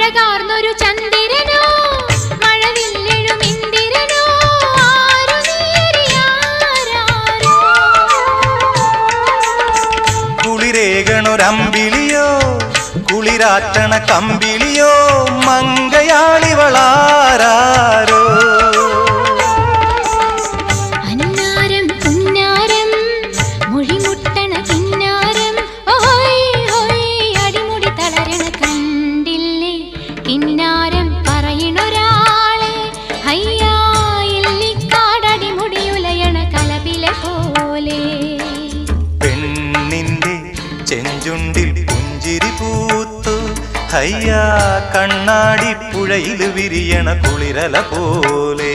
അഴകാർന്നൊരു ചന്ദ്രനോ മഴവില്ലെഴും ഇന്ദിരനോ ആരു നീരിയാരോ കുളിരേകണൊരമ്പിളിയോ കുളിരാറ്റണ കമ്പിളിയോ മങ്കയാളിവളാരോ അന്നാരം പുന്നാരം മൊഴിമുട്ടണ കിന്നാരം ഓയ് ഓയ് അടിമുടി തളരണ കണ്ടില്ലേ കിന്നാരം പറയണൊരാളെ ഹയ്യാ ഇല്ലിക്കാടടിമുടിയുലയണ കലപില പോലെ പെണ്ണിന്റെ ചെഞ്ചുണ്ടിൽ പുഞ്ചിരി പൂത്തു ഹയ്യാ കണ്ണാടി പുഴയിൽ വിരിയണ കുളിരല പോലെ